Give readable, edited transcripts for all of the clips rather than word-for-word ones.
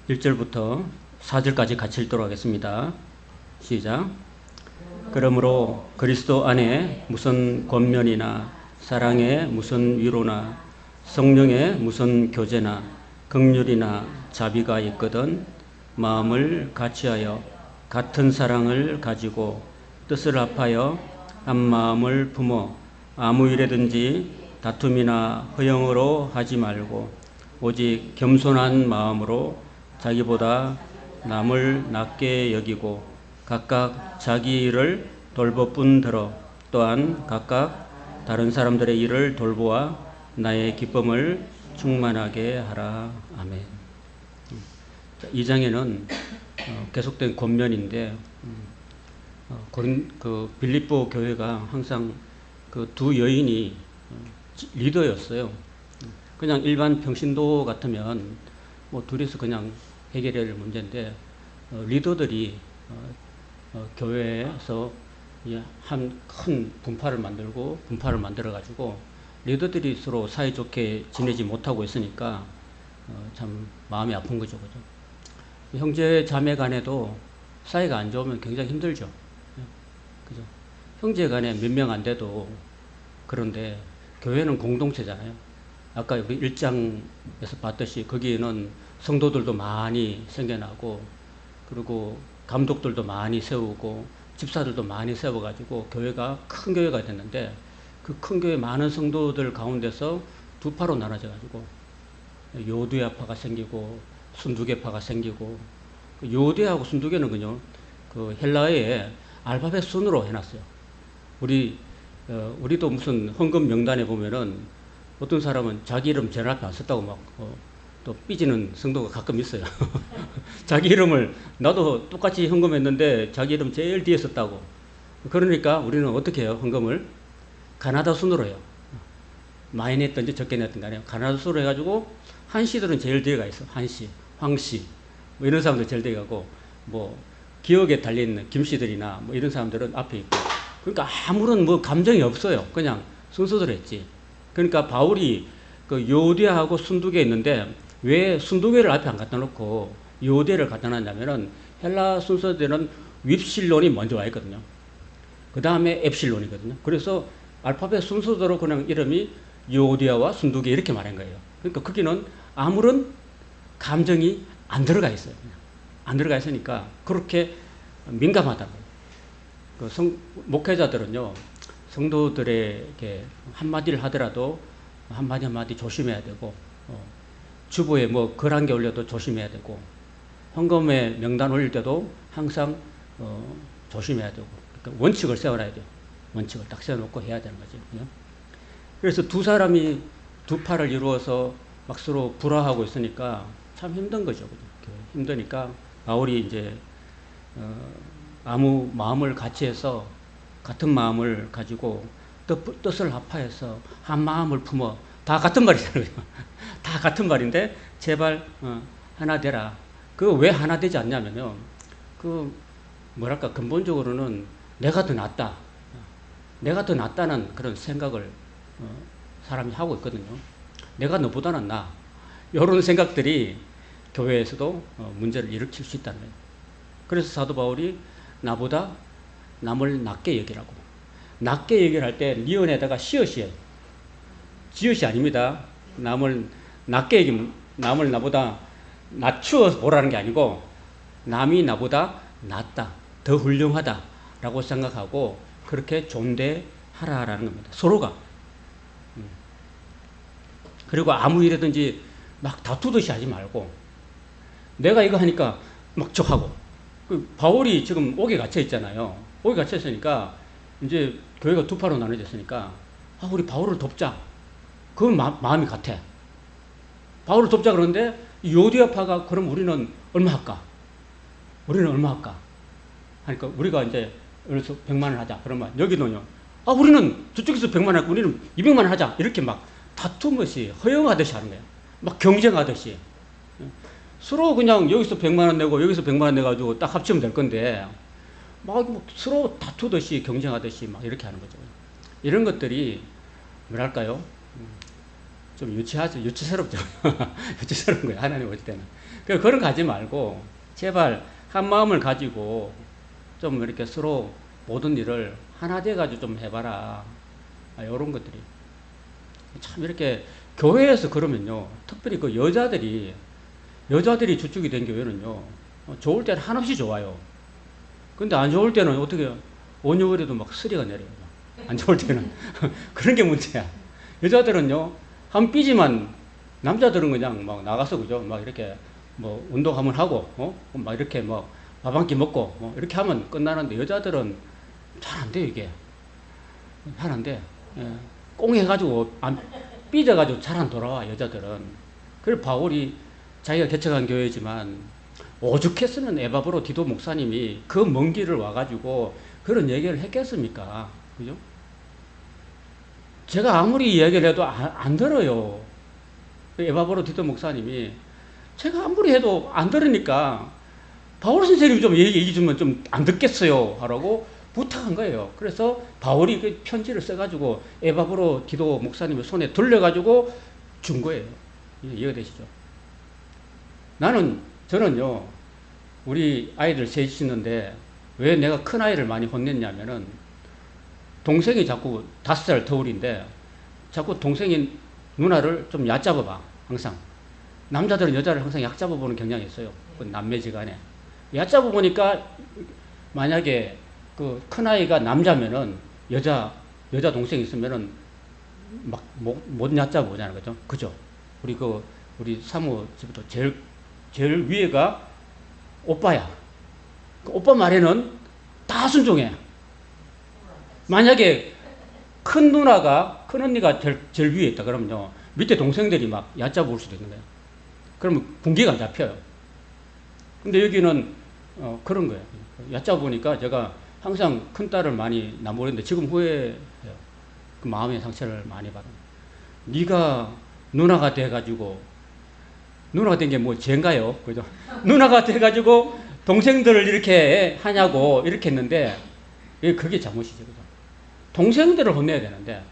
1절부터 4절까지 같이 읽도록 하겠습니다. 시작. 그러므로 그리스도 안에 무슨 권면이나 사랑에 무슨 위로나 성령의 무슨 교제나 긍휼이나 자비가 있거든 마음을 같이하여 같은 사랑을 가지고 뜻을 합하여 한 마음을 품어 아무 일에든지 다툼이나 허영으로 하지 말고 오직 겸손한 마음으로 자기보다 남을 낮게 여기고 각각 자기 일을 돌보뿐더러 또한 각각 다른 사람들의 일을 돌보아 나의 기쁨을 충만하게 하라. 아멘. 이 장에는 계속된 권면인데 빌립보 교회가 항상 그 두 여인이 리더였어요. 그냥 일반 평신도 같으면 뭐 둘이서 그냥 해결해야 할 문제인데 리더들이 교회에서 한 큰 분파를 만들어 가지고 리더들이 서로 사이좋게 지내지 못하고 있으니까 참 마음이 아픈 거죠, 그죠? 형제 자매 간에도 사이가 안 좋으면 굉장히 힘들죠, 그죠? 형제 간에 몇 명 안 돼도. 그런데 교회는 공동체잖아요. 아까 우리 1장에서 봤듯이 거기에는 성도들도 많이 생겨나고, 그리고 감독들도 많이 세우고, 집사들도 많이 세워가지고 교회가 큰 교회가 됐는데, 그 큰 교회 많은 성도들 가운데서 두 파로 나눠져가지고 요두야파가 생기고 순두개파가 생기고, 요두야하고 순두개는 그냥 그 헬라어에 알파벳 순으로 해놨어요. 우리도 무슨 헌금 명단에 보면은 어떤 사람은 자기 이름 제일 앞에 안 썼다고 막 또 삐지는 성도가 가끔 있어요. 자기 이름을, 나도 똑같이 헌금했는데 자기 이름 제일 뒤에 썼다고. 그러니까 우리는 어떻게 해요? 헌금을 가나다 순으로 해요. 많이 냈든지 적게 냈든지 간에 가나다 순으로 해가지고, 한씨들은 제일 뒤에 가 있어. 한씨, 황씨 뭐 이런 사람들 제일 뒤에 가고, 뭐 기억에 달려있는 김씨들이나 뭐 이런 사람들은 앞에 있고. 그러니까 아무런 뭐 감정이 없어요. 그냥 순서대로 했지. 그러니까 바울이 그 요대하고 순두개 있는데 왜 순두개를 앞에 안 갖다 놓고 요대를 갖다 놨냐면은, 헬라 순서대로는 윕실론이 먼저 와 있거든요. 그 다음에 엡실론이거든요. 그래서 알파벳 순서대로 그냥 이름이 요디아와 순두개 이렇게 말한 거예요. 그러니까 거기는 아무런 감정이 안 들어가 있어요. 그냥 안 들어가 있으니까 그렇게 민감하다고. 목회자들은요, 성도들에게 한마디를 하더라도 한마디 한마디 조심해야 되고, 주보에 뭐 글 한 개 올려도 조심해야 되고, 헌금에 명단 올릴 때도 항상 조심해야 되고, 그러니까 원칙을 세워놔야 돼요. 원칙을 딱 세워놓고 해야 되는 거죠. 그래서 두 사람이 두 팔을 이루어서 막 서로 불화하고 있으니까 참 힘든 거죠. 힘드니까 바울이 이제 아무 마음을 같이 해서 같은 마음을 가지고 뜻을 합하여서 한 마음을 품어, 다 같은 말이잖아요. 다 같은 말인데 제발 하나 되라. 그 왜 하나 되지 않냐면요, 그 뭐랄까 근본적으로는 내가 더 낫다, 내가 더 낫다는 그런 생각을 사람이 하고 있거든요. 내가 너보다는 나, 이런 생각들이 교회에서도 문제를 일으킬 수 있다는 거예요. 그래서 사도 바울이 나보다 남을 낮게 여기라고. 낮게 여기할 때 니은에다가 시옷이에요. 지읒이 아닙니다. 남을 낮게 여기면 남을 나보다 낮추어 보라는 게 아니고, 남이 나보다 낫다, 더 훌륭하다 라고 생각하고 그렇게 존대하라라는 겁니다. 서로가. 그리고 아무 일이든지 막 다투듯이 하지 말고, 내가 이거 하니까 막 저하고. 바울이 지금 옥에 갇혀 있잖아요. 옥에 갇혀 있으니까 이제 교회가 두 파로 나눠졌으니까, 우리 바울을 돕자, 그건 마음이 같아. 바울을 돕자 그러는데 요디아파가 그럼 우리는 얼마 할까? 우리는 얼마 할까? 하니까 우리가 이제 그래서 100만 원 하자. 그러면 여기는요, 우리는 저쪽에서 100만 원 하고 우리는 200만 원 하자. 이렇게 막 다툼없이 허용하듯이 하는 거예요. 막 경쟁하듯이. 서로 그냥 여기서 100만 원 내고 여기서 100만 원 내가지고 딱 합치면 될 건데, 막 서로 다투듯이 경쟁하듯이 막 이렇게 하는 거죠. 이런 것들이 뭐랄까요? 좀 유치하죠. 유치스럽죠. 유치스러운 거예요. 하나님 볼 때는. 그런 거 하지 말고 제발 한 마음을 가지고 좀 이렇게 서로 모든 일을 하나 돼가지고 좀 해봐라. 이런 것들이 참 이렇게 교회에서 그러면요, 특별히 그 여자들이 주축이 된 교회는요, 좋을 때는 한없이 좋아요. 근데 안 좋을 때는 어떻게 온유월에도 막 쓰리가 내려요. 안 좋을 때는 그런 게 문제야. 여자들은요 한 삐지만 남자들은 그냥 막 나가서 그죠, 막 이렇게 뭐 운동 한번 하고 막 이렇게 뭐 밥 한 끼 먹고 뭐 이렇게 하면 끝나는데 여자들은 잘 안 돼요. 이게 잘 안 돼. 예. 꽁해가지고 안 삐져가지고 잘 안 돌아와 여자들은. 그래서 바울이 자기가 개척한 교회지만 오죽했으면 에바브로 디도 목사님이 그 먼 길을 와가지고 그런 얘기를 했겠습니까? 그죠? 제가 아무리 이야기를 해도 안 들어요. 에바브로 디도 목사님이 제가 아무리 해도 안 들으니까 바울 선생님이 좀 얘기 주면 좀 안 듣겠어요 하라고 부탁한 거예요. 그래서 바울이 그 편지를 써가지고 에바브로 디도 목사님의 손에 돌려가지고 준 거예요. 이해가 되시죠? 저는요, 우리 아이들 셋이 있는데 왜 내가 큰 아이를 많이 혼냈냐면은 동생이 자꾸 5살 터울인데 자꾸 동생이 누나를 좀 얕잡아봐. 항상 남자들은 여자를 항상 얕잡아보는 경향이 있어요. 그 남매지간에 얕잡아보니까 만약에 그 큰아이가 남자면은 여자 동생이 있으면은 막 못 얕잡아보잖아요. 그죠? 그죠? 우리 사모 집부터 제일 위에가 오빠야. 그 오빠 말에는 다 순종해. 만약에 큰 언니가 제일 위에 있다 그러면요, 밑에 동생들이 막 얕잡을 수도 있는 거예요. 그러면 분기가 안 잡혀요. 근데 여기는 그런 거예요. 얕잡으니까 제가 항상 큰 딸을 많이 나무랬는데 지금 후회해요. 그 마음의 상처를 많이 받아요. 네가 누나가 돼가지고, 누나가 된 게 뭐 죄인가요? 그죠? 누나가 돼가지고 동생들을 이렇게 하냐고 이렇게 했는데 그게 잘못이죠. 그죠? 동생들을 혼내야 되는데,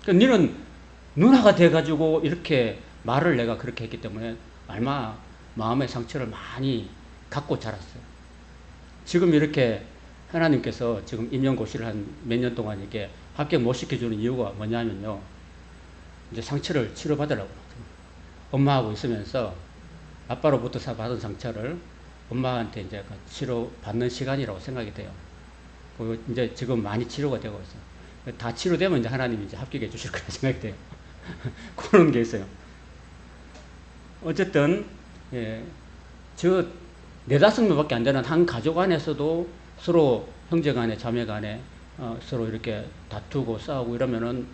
그러니까 너는 누나가 돼가지고 이렇게 말을 내가 그렇게 했기 때문에 얼마 마음의 상처를 많이 갖고 자랐어요. 지금 이렇게 하나님께서 지금 임용고시를 한 몇 년 동안 이렇게 합격 못 시켜주는 이유가 뭐냐면요, 이제 상처를 치료받으려고. 엄마하고 있으면서 아빠로부터 받은 상처를 엄마한테 이제 치료받는 시간이라고 생각이 돼요. 이제 지금 많이 치료가 되고 있어요. 다 치료되면 이제 하나님이 이제 합격해 주실 거라 생각이 돼요. 그런 게 있어요. 어쨌든, 저 4-5명밖에 안 되는 한 가족 안에서도 서로 형제 간에 자매 간에 서로 이렇게 다투고 싸우고 이러면은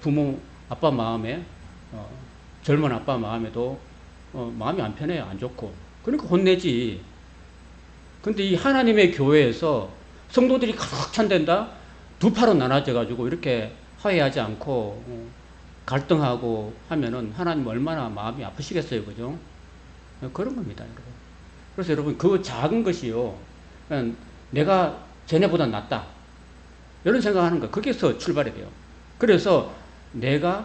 부모, 아빠 마음에, 젊은 아빠 마음에도 마음이 안 편해요. 안 좋고. 그러니까 혼내지. 근데 이 하나님의 교회에서 성도들이 가득 찬댄다? 두 팔로 나눠져가지고 이렇게 화해하지 않고 갈등하고 하면은 하나님 얼마나 마음이 아프시겠어요. 그죠? 그런 겁니다, 여러분. 그래서 여러분, 그 작은 것이요, 내가 쟤네보다 낫다, 이런 생각하는 거, 거기서 출발이 돼요. 그래서 내가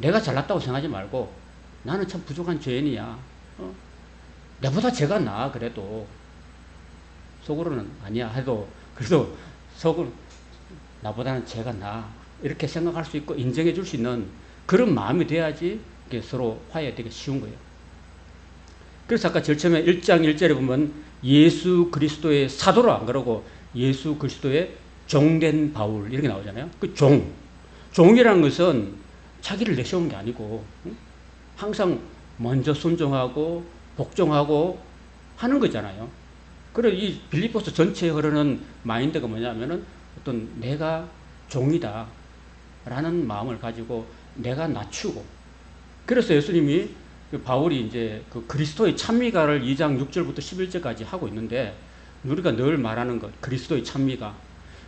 잘났다고 생각하지 말고 나는 참 부족한 죄인이야. 내보다 쟤가 나아. 그래도 속으로는 아니야 해도 그래도 속으로 나보다는 쟤가 나아. 이렇게 생각할 수 있고 인정해 줄 수 있는 그런 마음이 돼야지 이게 서로 화해되기 쉬운 거예요. 그래서 아까 제일 처음에 1장 1절에 보면 예수 그리스도의 사도로 안 그러고 예수 그리스도의 종된 바울 이렇게 나오잖아요. 그 종이라는 것은 자기를 내세운 게 아니고 항상 먼저 순종하고 복종하고 하는 거잖아요. 그래서 이 빌립보서 전체에 흐르는 마인드가 뭐냐면은 어떤 내가 종이다 라는 마음을 가지고 내가 낮추고, 그래서 예수님이 바울이 이제 그 그리스도의 찬미가를 2장 6절부터 11절까지 하고 있는데, 우리가 늘 말하는 것, 그리스도의 찬미가,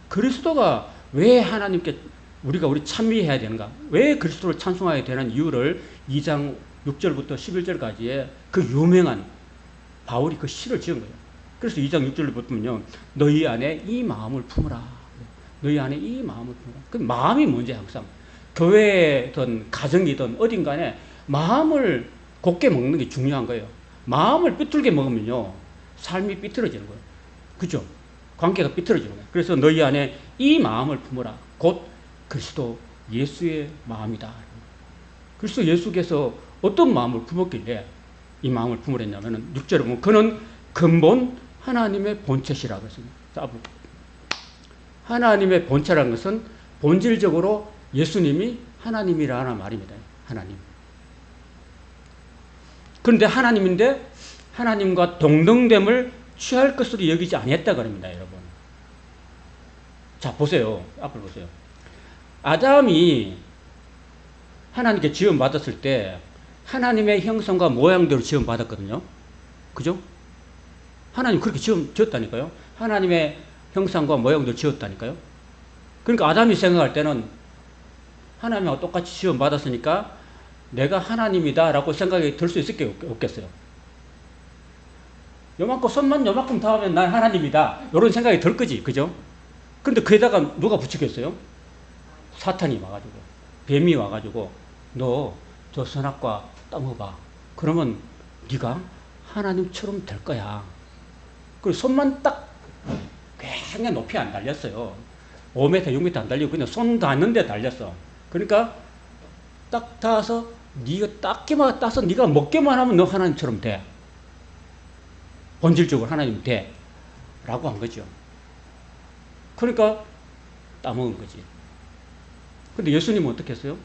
그리스도가 왜 하나님께 우리 찬미해야 되는가, 왜 그리스도를 찬송해야 되는 이유를 2장 6절부터 11절까지의 그 유명한 바울이 그 시를 지은 거예요. 그래서 2장 6절을 보면요, 너희 안에 이 마음을 품으라. 너희 안에 이 마음을 품으라. 그 마음이 뭔지 항상 교회든 가정이든 어딘간에 마음을 곱게 먹는 게 중요한 거예요. 마음을 삐뚤게 먹으면요, 삶이 삐뚤어지는 거예요. 그죠? 관계가 삐뚤어지는 거예요. 그래서 너희 안에 이 마음을 품어라. 곧 그리스도 예수의 마음이다. 그리스도 예수께서 어떤 마음을 품었길래 이 마음을 품으랬냐면은 6절에 보면 그는 근본 하나님의 본체시라고 했습니다. 하나님의 본체라는 것은 본질적으로 예수님이 하나님이라는 말입니다. 하나님. 그런데 하나님인데 하나님과 동등됨을 취할 것으로 여기지 아니했다 그럽니다, 여러분. 자, 보세요. 앞을 보세요. 아담이 하나님께 지음받았을 때 하나님의 형상과 모양대로 지음받았거든요. 그죠? 하나님 그렇게 지었다니까요. 하나님의 형상과 모양대로 지었다니까요. 그러니까 아담이 생각할 때는 하나님하고 똑같이 지음받았으니까 내가 하나님이다 라고 생각이 들 수 있을 게 없겠어요. 요만큼 손만 요만큼 닿으면 난 하나님이다 이런 생각이 들 거지. 그죠? 근데 그에다가 누가 붙였겠어요? 사탄이 와가지고, 뱀이 와가지고 너 저 선악과 따먹어봐. 그러면 네가 하나님처럼 될 거야. 그리고 손만 딱 굉장히 높이 안 달렸어요. 5m, 6m 안 달리고 그냥 손 닿는 데 달렸어. 그러니까 딱 닿아서 네가 닦기만 따서 네가 먹기만 하면 너 하나님처럼 돼. 본질적으로 하나님 돼. 라고 한 거죠. 그러니까 따먹은 거지. 근데 예수님은 어떻게 했어요?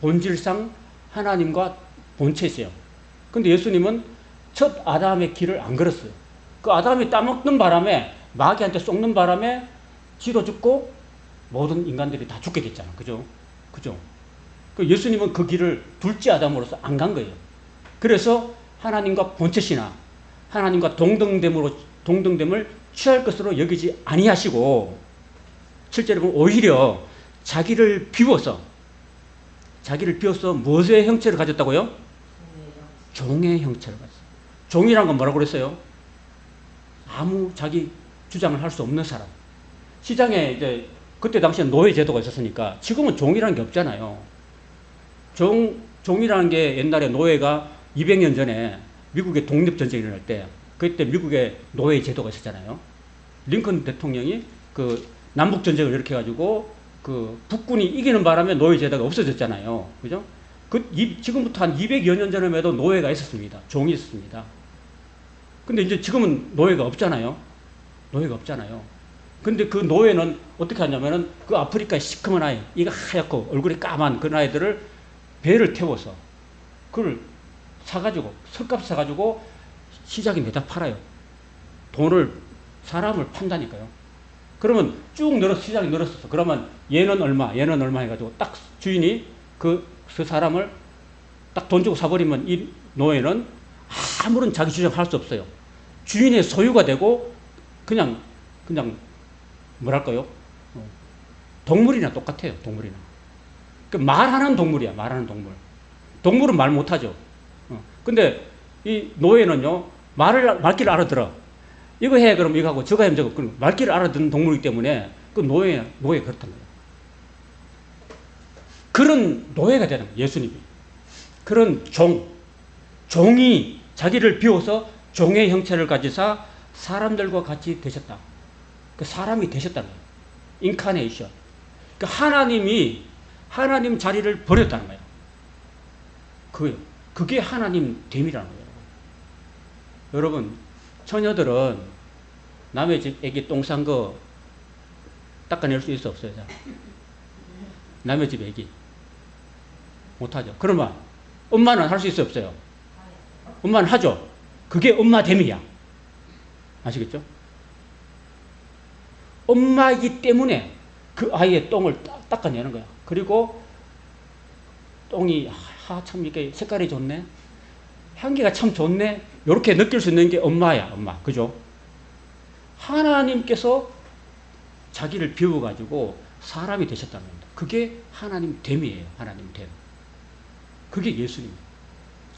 본질상 하나님과 본체세요. 근데 예수님은 첫 아담의 길을 안 걸었어요. 그 아담이 따먹는 바람에, 마귀한테 속는 바람에 지도 죽고 모든 인간들이 다 죽게 됐잖아. 그죠? 그죠? 그 예수님은 그 길을 둘째 아담으로서 안 간 거예요. 그래서 하나님과 본체시나 하나님과 동등됨을 취할 것으로 여기지 아니하시고, 실제로 보면 오히려 자기를 비워서 무엇의 형체를 가졌다고요? 종의 형체를 가졌어요. 종이란 건 뭐라고 그랬어요? 아무 자기 주장을 할 수 없는 사람. 시장에 이제 그때 당시에 노예 제도가 있었으니까 지금은 종이라는 게 없잖아요. 종이라는 게 옛날에 노예가 200년 전에 미국의 독립전쟁이 일어날 때 그때 미국에 노예 제도가 있었잖아요. 링컨 대통령이 그 남북전쟁을 이렇게 해가지고 그 북군이 이기는 바람에 노예 제도가 없어졌잖아요. 그죠? 지금부터 한 200여 년 전에도 노예가 있었습니다. 종이 있었습니다. 근데 이제 지금은 노예가 없잖아요. 노예가 없잖아요. 근데 그 노예는 어떻게 하냐면은 그 아프리카의 시커먼 아이, 이가 하얗고 얼굴이 까만 그런 아이들을 배를 태워서 그걸 사가지고, 설값 사가지고 시장에 내다 팔아요. 사람을 판다니까요. 그러면 쭉 시장이 늘었어. 그러면 얘는 얼마 해가지고 딱 주인이 그 사람을 딱 돈 주고 사버리면 이 노예는 아무런 자기 주장할 수 없어요. 주인의 소유가 되고 그냥 뭐랄까요? 동물이나 똑같아요. 동물이나. 그러니까 말하는 동물이야. 말하는 동물. 동물은 말 못하죠. 근데 이 노예는요, 말귀를 알아들어. 이거 해, 그럼 이거 하고, 저거 해, 저거. 그럼 말귀를 알아듣는 동물이기 때문에 그 노예 그렇단 말이에요. 그런 노예가 되는 거예요, 예수님이. 그런 종이 자기를 비워서 종의 형체를 가지사 사람들과 같이 되셨다. 그 사람이 되셨다는 거예요. 인카네이션. 그 하나님 자리를 버렸다는 거예요. 그게 하나님 됨이라는 거예요. 여러분, 처녀들은 남의 집 애기 똥 싼 거 닦아낼 수 있어, 없어요? 남의 집 애기. 못하죠. 그러면 엄마는 할 수 있어, 없어요? 엄마는 하죠. 그게 엄마됨이야. 아시겠죠? 엄마이기 때문에 그 아이의 똥을 닦아내는 거야. 그리고 똥이 참 이게 색깔이 좋네, 향기가 참 좋네, 이렇게 느낄 수 있는 게 엄마야. 엄마. 그죠? 하나님께서 자기를 비워가지고 사람이 되셨다는 겁니다. 그게 하나님 됨이에요. 하나님 됨. 그게 예수님이에요.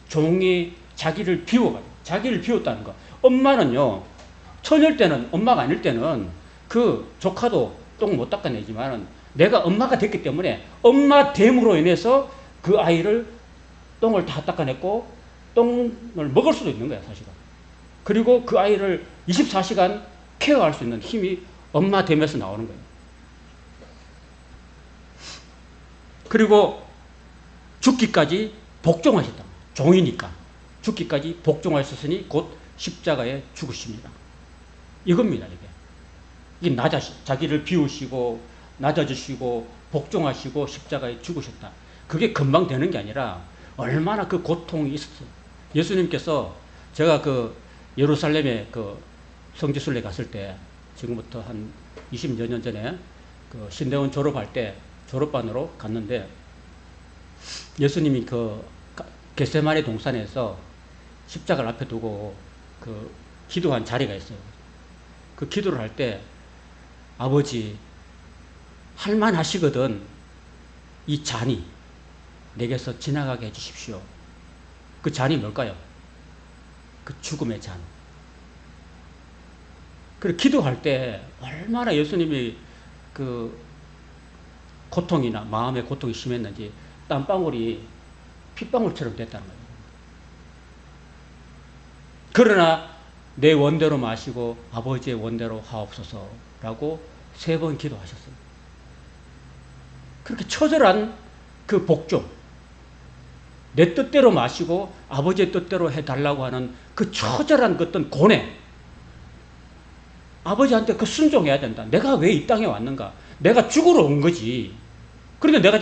종이 자기를 비웠다는 거. 엄마는요, 처녀일 때는, 엄마가 아닐 때는 그 조카도 똥 못 닦아내지만 내가 엄마가 됐기 때문에 엄마 됨으로 인해서 그 아이를 똥을 다 닦아냈고 똥을 먹을 수도 있는 거야, 사실은. 그리고 그 아이를 24시간 케어할 수 있는 힘이 엄마 됨에서 나오는 거예요. 그리고 죽기까지 복종하셨다. 종이니까. 죽기까지 복종하셨으니 곧 십자가에 죽으십니다. 이겁니다, 이게. 이게 자기를 비우시고, 낮아지시고, 복종하시고, 십자가에 죽으셨다. 그게 금방 되는 게 아니라 얼마나 그 고통이 있었어요. 예수님께서 제가 그 예루살렘에 그 성지순례 갔을 때 지금부터 한 20여 년 전에 그 신대원 졸업할 때 졸업반으로 갔는데 예수님이 그 겟세마네 동산에서 십자가를 앞에 두고 그 기도한 자리가 있어요. 그 기도를 할 때 아버지 할만하시거든 이 잔이 내게서 지나가게 해주십시오. 그 잔이 뭘까요? 그 죽음의 잔. 그리고 기도할 때 얼마나 예수님이 그 고통이나 마음의 고통이 심했는지 땀방울이 핏방울처럼 됐다는 거예요. 그러나 내 원대로 마시고 아버지의 원대로 하옵소서라고 3번 기도하셨어요. 그렇게 처절한 그 복종, 내 뜻대로 마시고 아버지의 뜻대로 해달라고 하는 그 처절한 그 어떤 고뇌, 아버지한테 그 순종해야 된다. 내가 왜 이 땅에 왔는가? 내가 죽으러 온 거지. 그런데 내가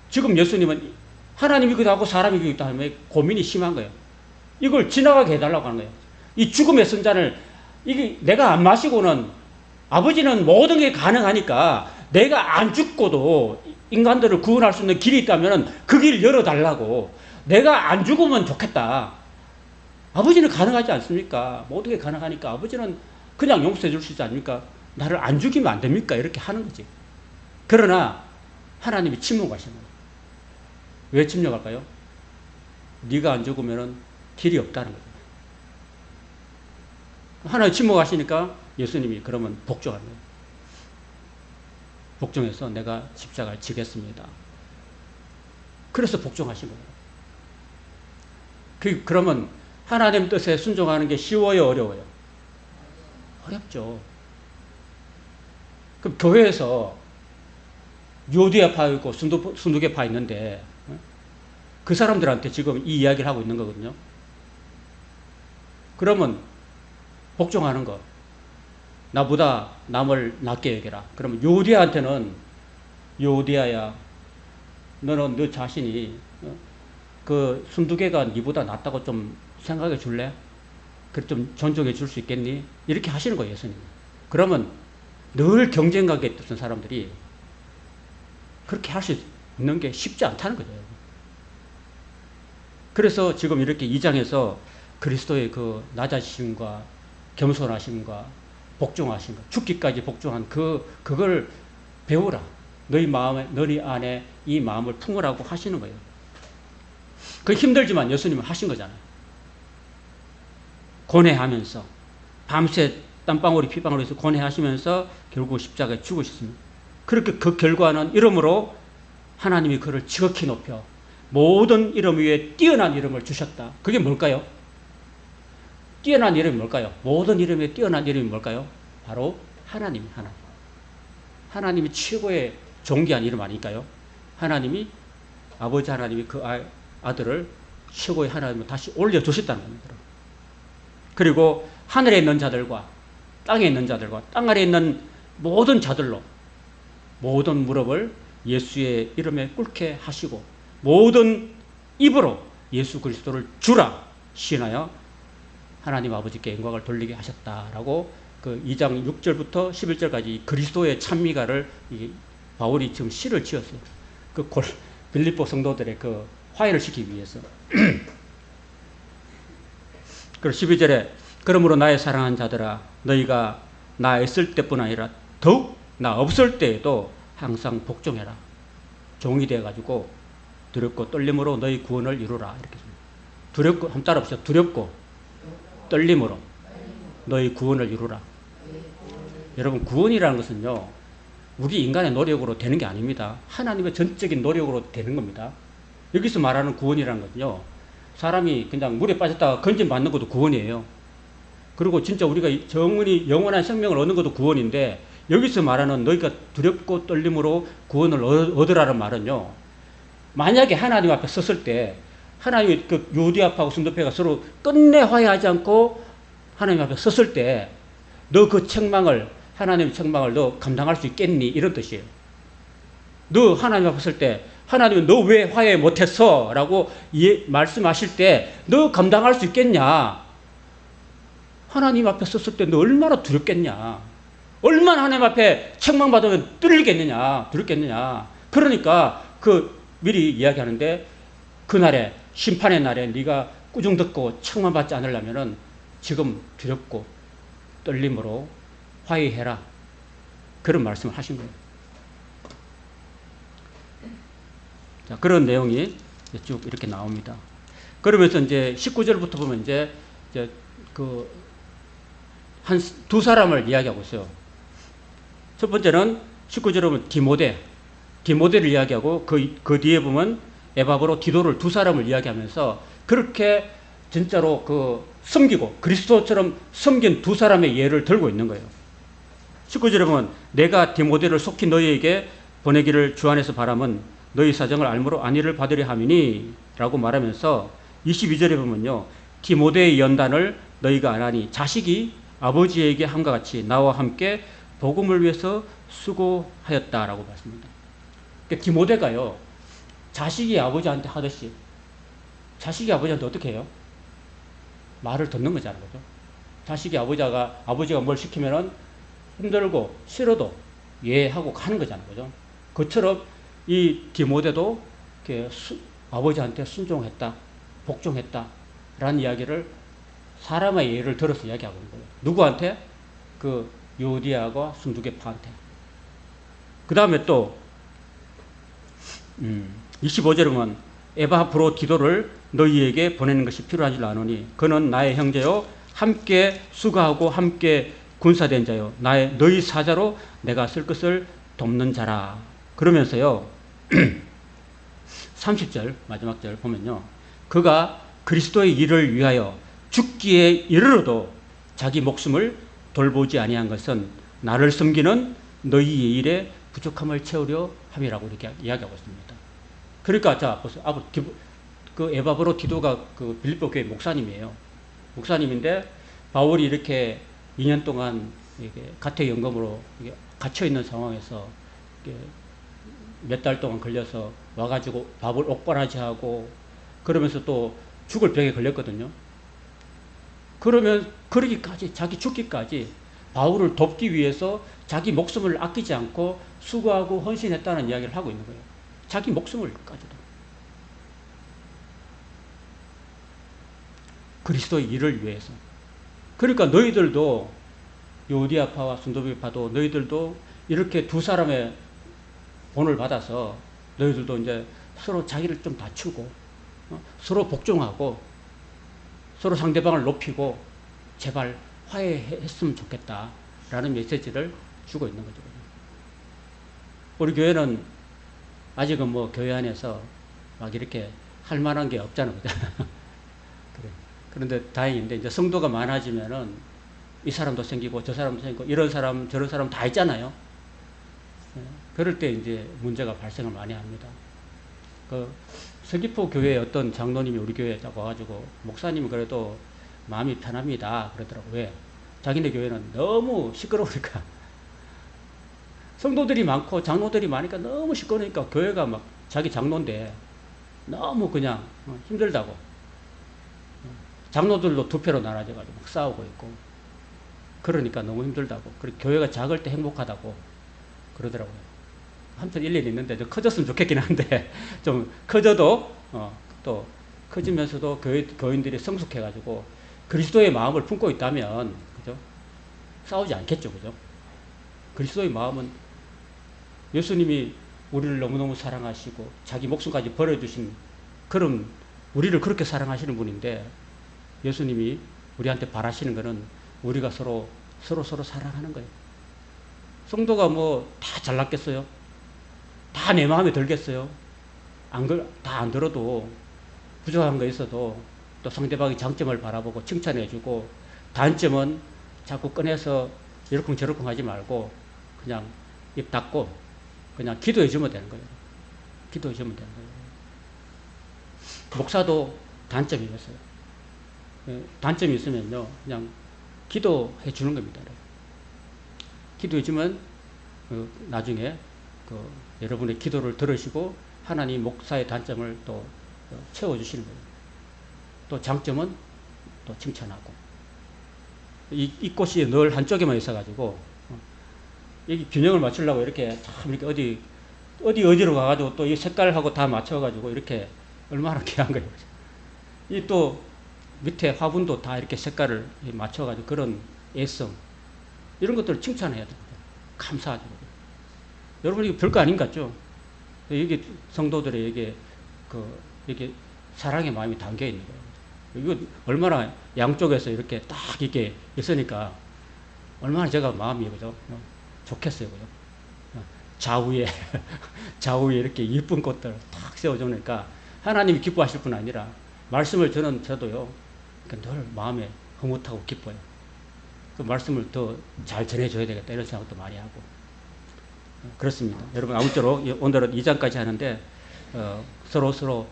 지금 예수님은 하나님이기도 하고 사람이기도 하면 고민이 심한 거예요. 이걸 지나가게 해달라고 하는 거예요. 이 죽음의 선잔을 이게 내가 안 마시고는 아버지는 모든 게 가능하니까 내가 안 죽고도 인간들을 구원할 수 있는 길이 있다면 그 길 열어달라고. 내가 안 죽으면 좋겠다. 아버지는 가능하지 않습니까? 모든 게 가능하니까 아버지는 그냥 용서해 줄 수 있지 않습니까? 나를 안 죽이면 안 됩니까? 이렇게 하는 거지. 그러나 하나님이 침묵하시는 거예요. 왜 침묵할까요? 네가 안 죽으면 길이 없다는 거예요. 하나님 침묵하시니까 예수님이 그러면 복종하는 거예요. 복종해서 내가 십자가를 지겠습니다. 그래서 복종하신 거예요. 그러면 하나님 뜻에 순종하는 게 쉬워요, 어려워요? 어렵죠. 그럼 교회에서 유대파가 있고 순두개파 있는데 그 사람들한테 지금 이 이야기를 하고 있는 거거든요. 그러면 복종하는 거, 나보다 남을 낮게 여겨라. 그러면 유대한테는 유대야, 너는 너 자신이 그 순두개가 니보다 낫다고 좀 생각해 줄래? 그래 좀 존중해 줄 수 있겠니? 이렇게 하시는 거예요, 예수님. 그러면 늘 경쟁하게 했던 사람들이 그렇게 할 수 있는 게 쉽지 않다는 거죠. 그래서 지금 이렇게 2장에서 그리스도의 그 낮아지심과 겸손하심과 복종하심과 죽기까지 복종한 그걸 배우라. 너희 안에 이 마음을 품으라고 하시는 거예요. 그 힘들지만 예수님은 하신 거잖아요. 고뇌하면서 밤새 땀방울이 피방울에서 고뇌하시면서 결국 십자가에 죽으셨습니다. 그렇게 그 결과는 이름으로 하나님이 그를 지극히 높여 모든 이름 위에 뛰어난 이름을 주셨다. 그게 뭘까요? 뛰어난 이름이 뭘까요? 모든 이름 위에 뛰어난 이름이 뭘까요? 바로 하나님. 하나님이 최고의 존귀한 이름 아닐까요? 아버지 하나님이 그 아들을 최고의 하나님을 다시 올려주셨다는 겁니다. 그리고 하늘에 있는 자들과 땅에 있는 자들과 땅 아래에 있는 모든 자들로 모든 무릎을 예수의 이름에 꿇게 하시고 모든 입으로 예수 그리스도를 주라 시인하여 하나님 아버지께 영광을 돌리게 하셨다라고 그 2장 6절부터 11절까지 그리스도의 찬미가를 바울이 지금 시를 지었어요. 그 빌립보 성도들의 그 화해를 시키기 위해서. 그리고 12절에 그러므로 나의 사랑하는 자들아 너희가 나 있을 때뿐 아니라 더욱 나 없을 때에도 항상 복종해라. 종이 되어가지고 두렵고 떨림으로 너희 구원을 이루라. 이렇게 두렵고 한번 따라합시다. 두렵고 떨림으로 너희 구원을 이루라. 여러분 구원이라는 것은요 우리 인간의 노력으로 되는 게 아닙니다. 하나님의 전적인 노력으로 되는 겁니다. 여기서 말하는 구원이라는 것은요 사람이 그냥 물에 빠졌다가 건짐받는 것도 구원이에요. 그리고 진짜 우리가 영원한 생명을 얻는 것도 구원인데, 여기서 말하는 너희가 두렵고 떨림으로 구원을 얻으라는 말은요, 만약에 하나님 앞에 섰을 때, 하나님이 그 요디아파하고 순도패가 서로 끝내 화해하지 않고 하나님 앞에 섰을 때, 너 그 책망을, 하나님의 책망을 너 감당할 수 있겠니? 이런 뜻이에요. 너 하나님 앞에 섰을 때, 하나님은 너 왜 화해 못했어? 라고 말씀하실 때, 너 감당할 수 있겠냐? 하나님 앞에 섰을 때 너 얼마나 두렵겠냐? 얼마나 하나님 앞에 책망받으면 떨리겠느냐? 두렵겠느냐? 그러니까 미리 이야기하는데, 그날에, 심판의 날에 네가 꾸중 듣고 책망받지 않으려면은 지금 두렵고 떨림으로 화해해라. 그런 말씀을 하신 거예요. 자, 그런 내용이 쭉 이렇게 나옵니다. 그러면서 이제 19절부터 보면 이제 두 사람을 이야기하고 있어요. 첫 번째는 19절에 보면 디모데를 이야기하고 그 뒤에 보면 에바브로 디도를 두 사람을 이야기하면서 그렇게 진짜로 섬기고 그리스도처럼 섬긴 두 사람의 예를 들고 있는 거예요. 19절에 보면 내가 디모데를 속히 너희에게 보내기를 주 안에서 바람은 너희 사정을 알므로 안위를 받으려 함이니 라고 말하면서 22절에 보면요, 디모데의 연단을 너희가 안 하니 자식이 아버지에게 함과 같이 나와 함께 복음을 위해서 수고하였다라고 봤습니다. 그러니까 디모데가요, 자식이 아버지한테 하듯이, 자식이 아버지한테 어떻게 해요? 말을 듣는 거잖아요. 그죠? 자식이 아버지가 뭘 시키면은 힘들고 싫어도 예하고 가는 거잖아요. 그죠? 그처럼 이 디모데도 아버지한테 순종했다, 복종했다 라는 이야기를 사람의 예를 들어서 이야기하고 있는 거예요. 누구한테? 요디아와 순두개파한테. 그 다음에 또 25절에 보면 에바브로 디도를 너희에게 보내는 것이 필요한 줄 아노니 그는 나의 형제요 함께 수고하고 함께 군사된 자요 너희 사자로 내가 쓸 것을 돕는 자라. 그러면서요 30절 마지막 절 보면요, 그가 그리스도의 일을 위하여 죽기에 이르러도 자기 목숨을 돌보지 아니한 것은 나를 섬기는 너희의 일에 부족함을 채우려 함이라고 이렇게 이야기하고 있습니다. 그러니까 자 보세요. 에바브로 디도가 빌립보 교회 목사님이에요. 목사님인데 바울이 이렇게 2년 동안 가택연금으로 갇혀 있는 상황에서 몇 달 동안 걸려서 와가지고 밥을 옥바라지하고 그러면서 또 죽을 병에 걸렸거든요. 그러면 그러기까지 자기 죽기까지 바울을 돕기 위해서 자기 목숨을 아끼지 않고 수고하고 헌신했다는 이야기를 하고 있는 거예요. 자기 목숨을까지도. 그리스도의 일을 위해서. 그러니까 너희들도 요디아파와 순도비파도 너희들도 이렇게 두 사람의 본을 받아서 너희들도 이제 서로 자기를 좀 낮추고 서로 복종하고 서로 상대방을 높이고 제발 화해했으면 좋겠다라는 메시지를 주고 있는 거죠. 우리 교회는 아직은 뭐 교회 안에서 막 이렇게 할 만한 게 없잖아요. 그런데 다행인데 이제 성도가 많아지면은 이 사람도 생기고 저 사람도 생기고 이런 사람 저런 사람 다 있잖아요. 그럴 때 이제 문제가 발생을 많이 합니다. 서귀포 교회 어떤 장로님이 우리 교회에 와가지고 목사님은 그래도 마음이 편합니다 그러더라고요. 왜? 자기네 교회는 너무 시끄러우니까 성도들이 많고 장로들이 많으니까 너무 시끄러우니까 교회가 막 자기 장로인데 너무 그냥 힘들다고 장로들도 두 패로 나눠져가지고 막 싸우고 있고 그러니까 너무 힘들다고 그리고 교회가 작을 때 행복하다고 그러더라고요. 한편 일리는 있는데 좀 커졌으면 좋겠긴 한데 좀 커져도 또 커지면서도 교인들이 성숙해가지고 그리스도의 마음을 품고 있다면 그죠? 싸우지 않겠죠. 그죠? 그리스도의 마음은 예수님이 우리를 너무너무 사랑하시고 자기 목숨까지 버려주신 그런 우리를 그렇게 사랑하시는 분인데 예수님이 우리한테 바라시는 것은 우리가 서로 사랑하는 거예요. 성도가 뭐 다 잘났겠어요? 다 내 마음에 들겠어요? 다 안 들어도 부족한 거 있어도 또 상대방의 장점을 바라보고 칭찬해주고, 단점은 자꾸 꺼내서 이러쿵저러쿵 하지 말고 그냥 입 닫고 그냥 기도해주면 되는 거예요. 기도해주면 되는 거예요. 목사도 단점이 있어요. 단점이 있으면요, 그냥 기도해 주는 겁니다. 기도해 주면 나중에 여러분의 기도를 들으시고 하나님 목사의 단점을 또 채워주시는 거예요. 또 장점은 또 칭찬하고. 이 꽃이 늘 한쪽에만 있어가지고 여기 균형을 맞추려고 이렇게 참 이렇게 어디로 가가지고 또 이 색깔하고 다 맞춰가지고 이렇게 얼마나 귀한 거예요. 이 또 밑에 화분도 다 이렇게 색깔을 맞춰가지고 그런 애성, 이런 것들을 칭찬해야 됩니다. 감사하죠. 여러분, 이거 별거 아닌 것 같죠? 이게 성도들에게 이게 사랑의 마음이 담겨 있는 거예요. 이거 얼마나 양쪽에서 이렇게 딱 이렇게 있으니까 얼마나 제가 마음이, 그죠? 좋겠어요. 그죠? 좌우에 이렇게 예쁜 꽃들 탁 세워주니까 하나님이 기뻐하실 뿐 아니라 말씀을 저도요, 늘 마음에 흐뭇하고 기뻐요. 그 말씀을 더 잘 전해줘야 되겠다 이런 생각도 많이 하고 그렇습니다. 여러분, 아무쪼록 오늘은 2장까지 하는데 서로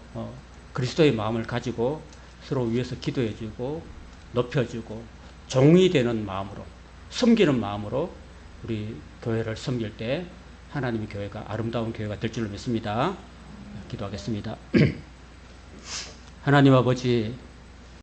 그리스도의 마음을 가지고 서로 위해서 기도해주고 높여주고 종이 되는 마음으로, 섬기는 마음으로 우리 교회를 섬길 때 하나님의 교회가 아름다운 교회가 될 줄로 믿습니다. 기도하겠습니다. 하나님 아버지,